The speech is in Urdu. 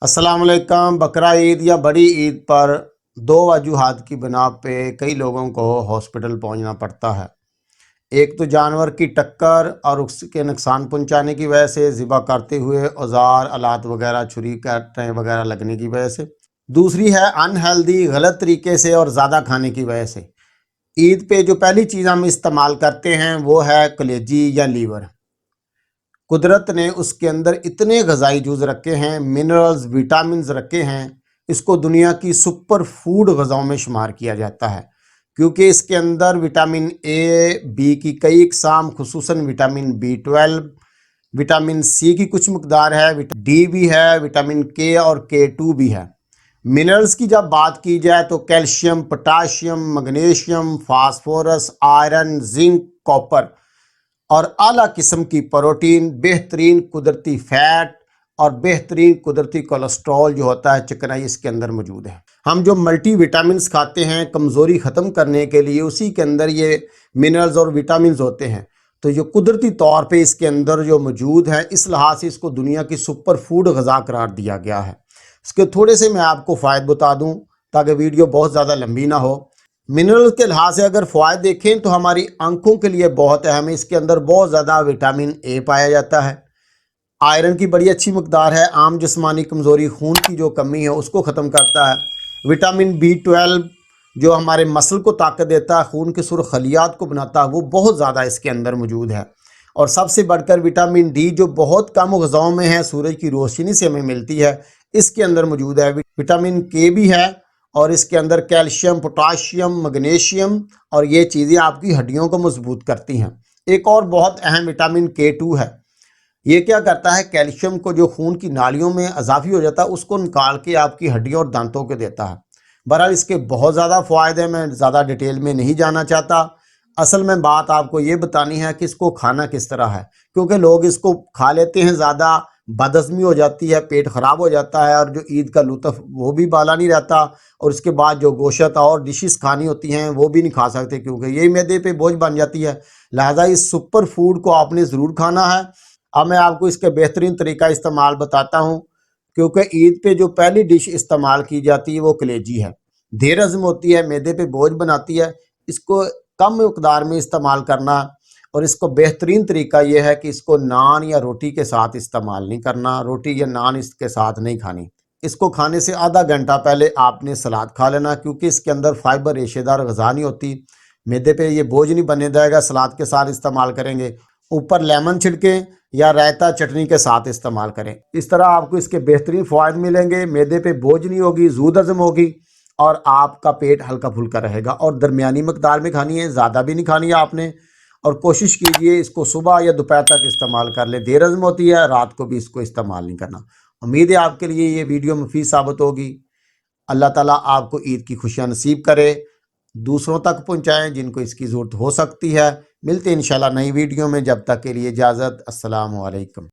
السلام علیکم۔ بقرہ عید یا بڑی عید پر دو وجوہات کی بنا پہ کئی لوگوں کو ہاسپٹل پہنچنا پڑتا ہے۔ ایک تو جانور کی ٹکر اور اس کے نقصان پہنچانے کی وجہ سے، ذبح کرتے ہوئے اوزار آلات وغیرہ چھری کاٹیں وغیرہ لگنے کی وجہ سے۔ دوسری ہے ان ہیلدی، غلط طریقے سے اور زیادہ کھانے کی وجہ سے۔ عید پہ جو پہلی چیز ہم استعمال کرتے ہیں وہ ہے کلیجی یا لیور۔ قدرت نے اس کے اندر اتنے غذائی جز رکھے ہیں، منرلز، وٹامنز رکھے ہیں، اس کو دنیا کی سپر فوڈ غذاؤں میں شمار کیا جاتا ہے، کیونکہ اس کے اندر وٹامن اے، بی کی کئی اقسام، خصوصاً وٹامن B12، وٹامن سی کی کچھ مقدار ہے، ڈی بھی ہے، وٹامن کے اور K2 بھی ہے۔ منرلز کی جب بات کی جائے تو calcium, potassium, magnesium, phosphorus, iron, zinc, copper اور اعلیٰ قسم کی پروٹین، بہترین قدرتی فیٹ اور بہترین قدرتی کولیسٹرول جو ہوتا ہے چکنائی، اس کے اندر موجود ہے۔ ہم جو ملٹی وٹامنز کھاتے ہیں کمزوری ختم کرنے کے لیے، اسی کے اندر یہ منرلز اور وٹامنز ہوتے ہیں، تو جو قدرتی طور پہ اس کے اندر جو موجود ہے، اس لحاظ سے اس کو دنیا کی سپر فوڈ غذا قرار دیا گیا ہے۔ اس کے تھوڑے سے میں آپ کو فوائد بتا دوں تاکہ ویڈیو بہت زیادہ لمبی نہ ہو۔ منرل کے لحاظ سے اگر فوائد دیکھیں تو ہماری آنکھوں کے لیے بہت اہم ہے۔ اس کے اندر بہت زیادہ وٹامن اے پایا جاتا ہے، آئرن کی بڑی اچھی مقدار ہے، عام جسمانی کمزوری، خون کی جو کمی ہے اس کو ختم کرتا ہے۔ وٹامن B12 جو ہمارے مسل کو طاقت دیتا ہے، خون کے سرخ خلیات کو بناتا ہے، وہ بہت زیادہ اس کے اندر موجود ہے۔ اور سب سے بڑھ کر وٹامن ڈی جو بہت کم غذاؤں میں ہے، سورج کی روشنی سے ہمیں ملتی ہے، اس کے اندر موجود ہے۔ وٹامن کے بھی ہے، اور اس کے اندر کیلشیم، پوٹاشیم، مگنیشیم، اور یہ چیزیں آپ کی ہڈیوں کو مضبوط کرتی ہیں۔ ایک اور بہت اہم وٹامن K2 ہے۔ یہ کیا کرتا ہے؟ کیلشیم کو جو خون کی نالیوں میں اضافی ہو جاتا ہے اس کو نکال کے آپ کی ہڈیوں اور دانتوں کے دیتا ہے۔ بہرحال اس کے بہت زیادہ فوائد ہیں، میں زیادہ ڈیٹیل میں نہیں جانا چاہتا۔ اصل میں بات آپ کو یہ بتانی ہے کہ اس کو کھانا کس طرح ہے، کیونکہ لوگ اس کو کھا لیتے ہیں، زیادہ بدہضمی ہو جاتی ہے، پیٹ خراب ہو جاتا ہے، اور جو عید کا لطف وہ بھی بالا نہیں رہتا، اور اس کے بعد جو گوشت اور ڈشز کھانی ہوتی ہیں وہ بھی نہیں کھا سکتے، کیونکہ یہی معدے پہ بوجھ بن جاتی ہے۔ لہٰذا اس سپر فوڈ کو آپ نے ضرور کھانا ہے۔ اب میں آپ کو اس کے بہترین طریقہ استعمال بتاتا ہوں، کیونکہ عید پہ جو پہلی ڈش استعمال کی جاتی ہے وہ کلیجی ہے۔ دیر ہضم ہوتی ہے، معدے پہ بوجھ بناتی ہے، اس کو کم مقدار میں استعمال کرنا، اور اس کو بہترین طریقہ یہ ہے کہ اس کو نان یا روٹی کے ساتھ استعمال نہیں کرنا، روٹی یا نان اس کے ساتھ نہیں کھانی۔ اس کو کھانے سے آدھا گھنٹہ پہلے آپ نے سلاد کھا لینا، کیونکہ اس کے اندر فائبر، ریشے دار غذا نہیں ہوتی، معدے پہ یہ بوجھ نہیں بننے جائے گا۔ سلاد کے ساتھ استعمال کریں گے، اوپر لیمن چھڑکیں یا رائتا چٹنی کے ساتھ استعمال کریں۔ اس طرح آپ کو اس کے بہترین فوائد ملیں گے، معدے پہ بوجھ نہیں ہوگی، زود ہضم ہوگی، اور آپ کا پیٹ ہلکا پھلکا رہے گا۔ اور درمیانی مقدار میں کھانی ہے، زیادہ بھی نہیں کھانی ہے آپ نے، اور کوشش کیجئے اس کو صبح یا دوپہر تک استعمال کر لیں۔ دیر ہضم ہوتی ہے، رات کو بھی اس کو استعمال نہیں کرنا۔ امید ہے آپ کے لیے یہ ویڈیو مفید ثابت ہوگی۔ اللہ تعالیٰ آپ کو عید کی خوشیاں نصیب کرے، دوسروں تک پہنچائیں جن کو اس کی ضرورت ہو سکتی ہے۔ ملتے ہیں انشاءاللہ نئی ویڈیو میں، جب تک کے لیے اجازت، السلام علیکم۔